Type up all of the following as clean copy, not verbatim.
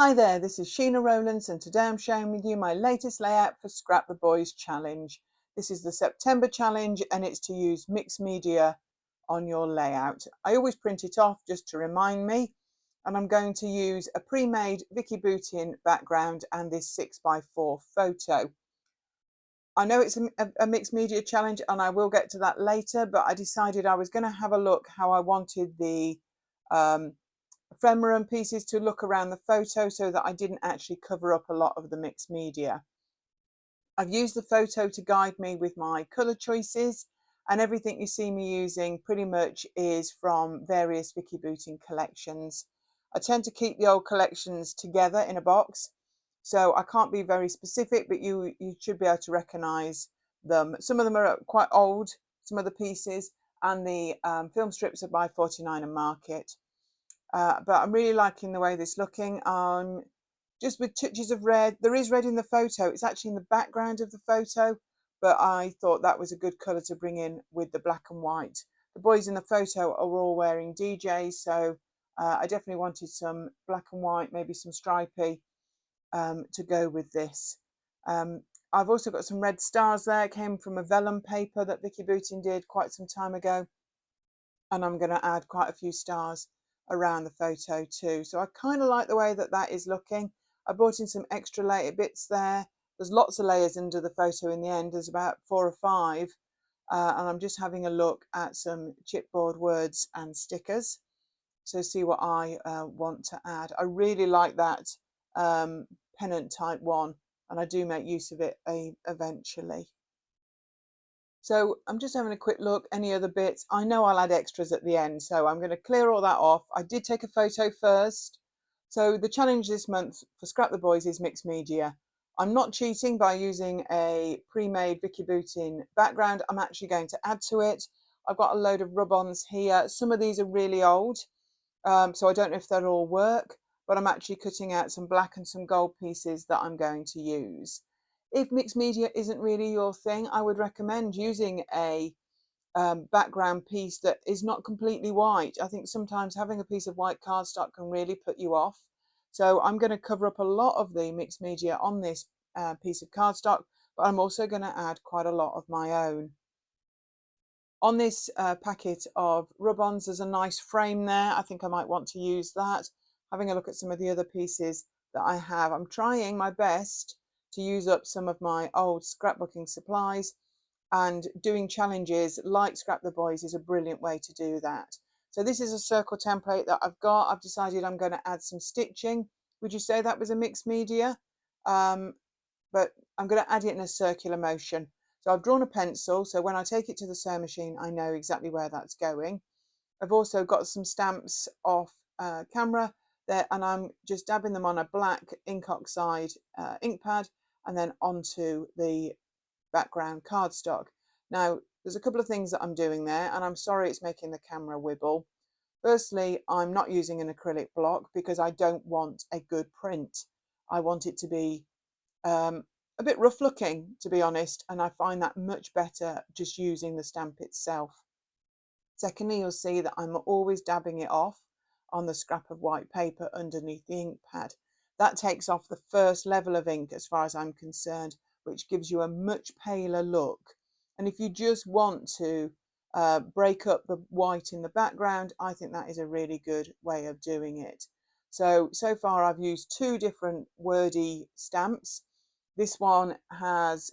Hi there, this is Sheena Rowlands and today I'm sharing with you my latest layout for Scrap the Boys challenge. This is the September challenge and it's to use mixed media on your layout. I always print it off just to remind me, and I'm going to use a pre-made Vicki Boutin background and this 6x4 photo. I know it's a mixed media challenge and I will get to that later, but I decided I was going to have a look how I wanted the ephemera pieces to look around the photo so that I didn't actually cover up a lot of the mixed media. I've used the photo to guide me with my colour choices, and everything you see me using pretty much is from various Vicki Boutin collections. I tend to keep the old collections together in a box, so I can't be very specific, but you should be able to recognise them. Some of them are quite old, some of the pieces, and the film strips are by 49 and Market. But I'm really liking the way this is looking. Just with touches of red. There is red in the photo. It's actually in the background of the photo, but I thought that was a good colour to bring in with the black and white. The boys in the photo are all wearing DJs, so I definitely wanted some black and white, maybe some stripy to go with this. I've also got some red stars there. It came from a vellum paper that Vicki Boutin did quite some time ago, and I'm going to add quite a few stars around the photo too. So I kind of like the way that that is looking. I brought in some extra layer bits there. There's lots of layers under the photo in the end. There's about 4 or 5. And I'm just having a look at some chipboard words and stickers. So see what I want to add. I really like that pennant type one, and I do make use of it eventually. So I'm just having a quick look, any other bits. I know I'll add extras at the end, so I'm going to clear all that off. I did take a photo first. So the challenge this month for Scrap the Boys is mixed media. I'm not cheating by using a pre-made Vicki Boutin background. I'm actually going to add to it. I've got a load of rub-ons here. Some of these are really old, so I don't know if they'll all work, but I'm actually cutting out some black and some gold pieces that I'm going to use. If mixed media isn't really your thing, I would recommend using a background piece that is not completely white. I think sometimes having a piece of white cardstock can really put you off. So I'm going to cover up a lot of the mixed media on this piece of cardstock, but I'm also going to add quite a lot of my own. On this packet of rub-ons, there's a nice frame there. I think I might want to use that. Having a look at some of the other pieces that I have, I'm trying my best to use up some of my old scrapbooking supplies, and doing challenges like Scrap the Boys is a brilliant way to do that. So this is a circle template that I've got. I've decided I'm going to add some stitching. Would you say that was a mixed media? But I'm going to add it in a circular motion. So I've drawn a pencil, so when I take it to the sewing machine, I know exactly where that's going. I've also got some stamps off camera there, and I'm just dabbing them on a black ink oxide ink pad and then onto the background cardstock. Now, there's a couple of things that I'm doing there, and I'm sorry it's making the camera wibble. Firstly, I'm not using an acrylic block because I don't want a good print. I want it to be a bit rough looking, to be honest, and I find that much better just using the stamp itself. Secondly, you'll see that I'm always dabbing it off on the scrap of white paper underneath the ink pad. That takes off the first level of ink as far as I'm concerned, which gives you a much paler look. And if you just want to break up the white in the background, I think that is a really good way of doing it. So far I've used 2 different wordy stamps. This one has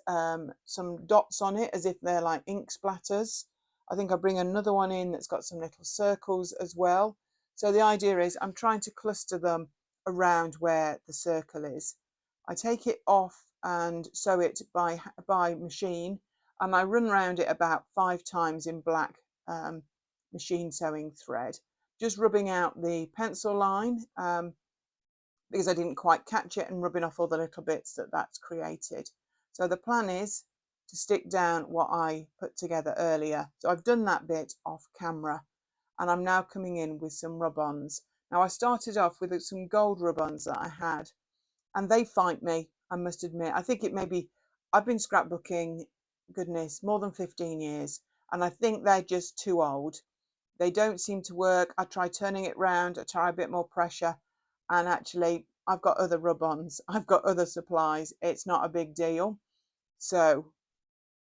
some dots on it as if they're like ink splatters. I think I'll bring another one in that's got some little circles as well. So the idea is I'm trying to cluster them around where the circle is. I take it off and sew it by machine, and I run around it about 5 times in black machine sewing thread, just rubbing out the pencil line because I didn't quite catch it, and rubbing off all the little bits that that's created. So the plan is to stick down what I put together earlier. So I've done that bit off camera, and I'm now coming in with some rub-ons. Now I started off with some gold rub-ons that I had, and they fight me, I must admit. I think it may be, I've been scrapbooking, goodness, more than 15 years, and I think they're just too old. They don't seem to work. I try turning it round, I try a bit more pressure, and actually I've got other rub-ons, I've got other supplies. It's not a big deal. So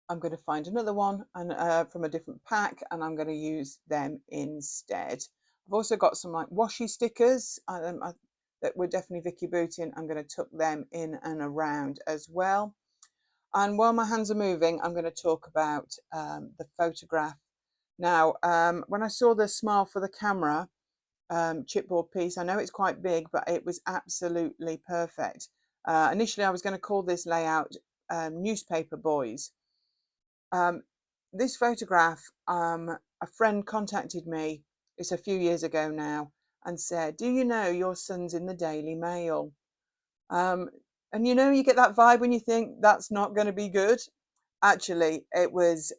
I'm going to find another one and from a different pack, and I'm going to use them instead. I've also got some like washi stickers that were definitely Vicki Boutin. I'm going to tuck them in and around as well. And while my hands are moving, I'm going to talk about the photograph. Now, when I saw the Smile for the Camera chipboard piece, I know it's quite big, but it was absolutely perfect. Initially, I was going to call this layout Newspaper Boys. This photograph, a friend contacted me, it's a few years ago now, and said, do you know your son's in the Daily Mail? And you know, you get that vibe when you think that's not going to be good. Actually, it was,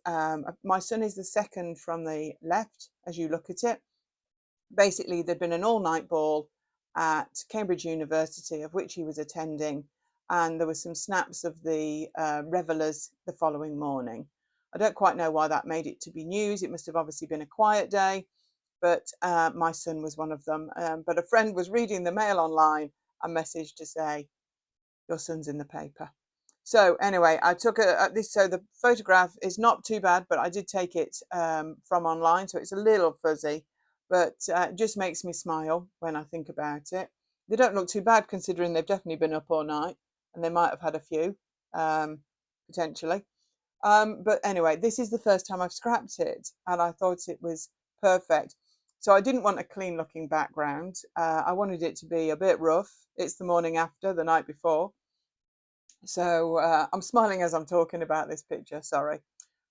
my son is the second from the left as you look at it. Basically, there'd been an all-night ball at Cambridge University, of which he was attending, and there were some snaps of the revellers the following morning. I don't quite know why that made it to be news. It must have obviously been a quiet day, but my son was one of them. But a friend was reading the Mail online and messaged to say, your son's in the paper. So anyway, I took this. So the photograph is not too bad, but I did take it from online, so it's a little fuzzy, but it just makes me smile when I think about it. They don't look too bad considering they've definitely been up all night, and they might have had a few potentially. But anyway, this is the first time I've scrapped it, and I thought it was perfect. So I didn't want a clean looking background. I wanted it to be a bit rough. It's the morning after, the night before. So I'm smiling as I'm talking about this picture, sorry,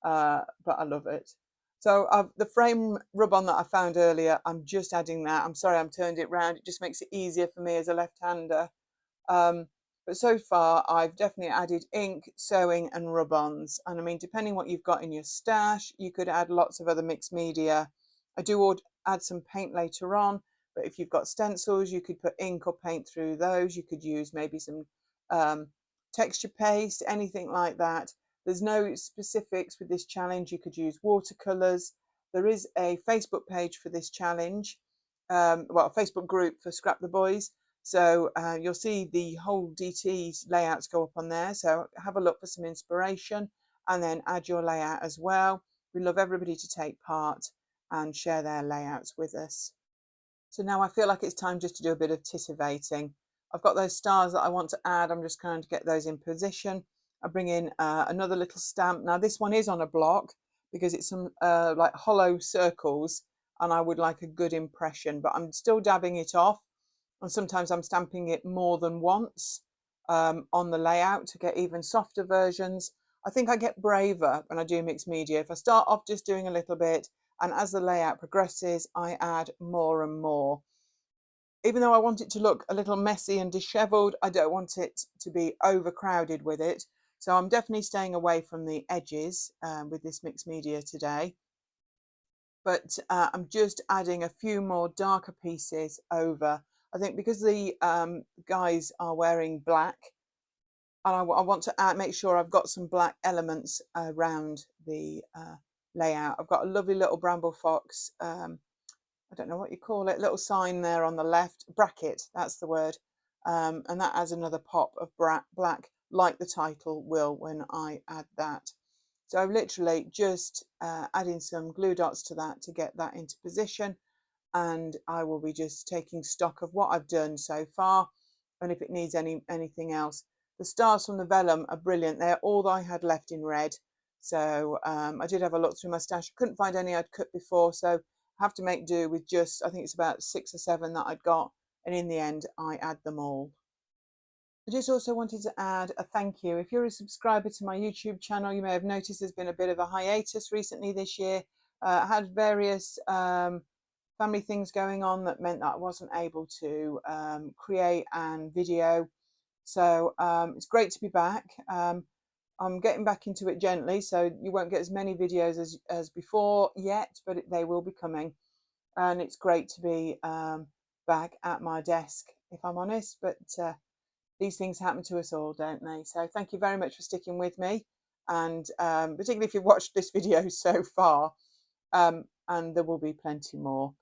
but I love it. So the frame rub-on that I found earlier, I'm just adding that. I'm sorry, I'm turned it round. It just makes it easier for me as a left-hander. But so far, I've definitely added ink, sewing and rub-ons. And I mean, depending what you've got in your stash, you could add lots of other mixed media. I do add some paint later on, but if you've got stencils, you could put ink or paint through those. You could use maybe some texture paste, anything like that. There's no specifics with this challenge. You could use watercolors. There is a Facebook page for this challenge, well, a Facebook group for Scrap the Boys. So you'll see the whole DT layouts go up on there. So have a look for some inspiration and then add your layout as well. We love everybody to take part and share their layouts with us. So now I feel like it's time just to do a bit of titivating. I've got those stars that I want to add. I'm just going to get those in position. I bring in another little stamp. Now this one is on a block because it's some like hollow circles and I would like a good impression, but I'm still dabbing it off. And sometimes I'm stamping it more than once on the layout to get even softer versions. I think I get braver when I do mixed media. If I start off just doing a little bit, and as the layout progresses, I add more and more. Even though I want it to look a little messy and disheveled, I don't want it to be overcrowded with it. So I'm definitely staying away from the edges with this mixed media today. But I'm just adding a few more darker pieces over. I think because the guys are wearing black, and I want to make sure I've got some black elements around the layout. I've got a lovely little bramble fox, I don't know what you call it, little sign there on the left, bracket, that's the word. And that adds another pop of black, like the title will when I add that. So I've literally just adding some glue dots to that to get that into position. And I will be just taking stock of what I've done so far. And if it needs anything else. The stars from the vellum are brilliant. They're all that I had left in red. So I did have a look through my stash. Couldn't find any I'd cut before. So I have to make do with just, I think it's about 6 or 7 that I'd got. And in the end, I add them all. I just also wanted to add a thank you. If you're a subscriber to my YouTube channel, you may have noticed there's been a bit of a hiatus recently this year. I had various family things going on that meant that I wasn't able to create and video. So it's great to be back. I'm getting back into it gently, so you won't get as many videos as before yet, but they will be coming. And it's great to be back at my desk, if I'm honest. But these things happen to us all, don't they? So thank you very much for sticking with me, and particularly if you've watched this video so far, and there will be plenty more.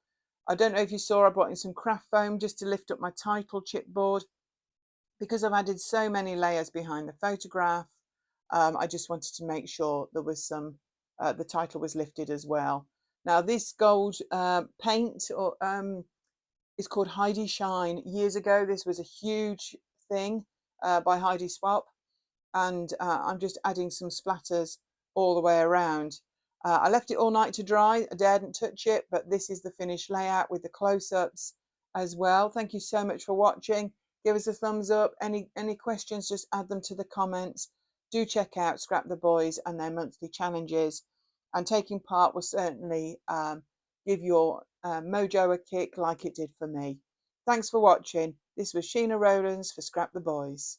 I don't know if you saw, I brought in some craft foam just to lift up my title chipboard. because I've added so many layers behind the photograph, I just wanted to make sure there was some, the title was lifted as well. Now this gold paint is called Heidi Shine. Years ago, this was a huge thing by Heidi Swap, and I'm just adding some splatters all the way around. I left it all night to dry. I daredn't touch it, but this is the finished layout with the close-ups as well. Thank you so much for watching. Give us a thumbs up. Any questions, just add them to the comments. Do check out Scrap the Boys and their monthly challenges. And taking part will certainly give your mojo a kick like it did for me. Thanks for watching. This was Sheena Rowlands for Scrap the Boys.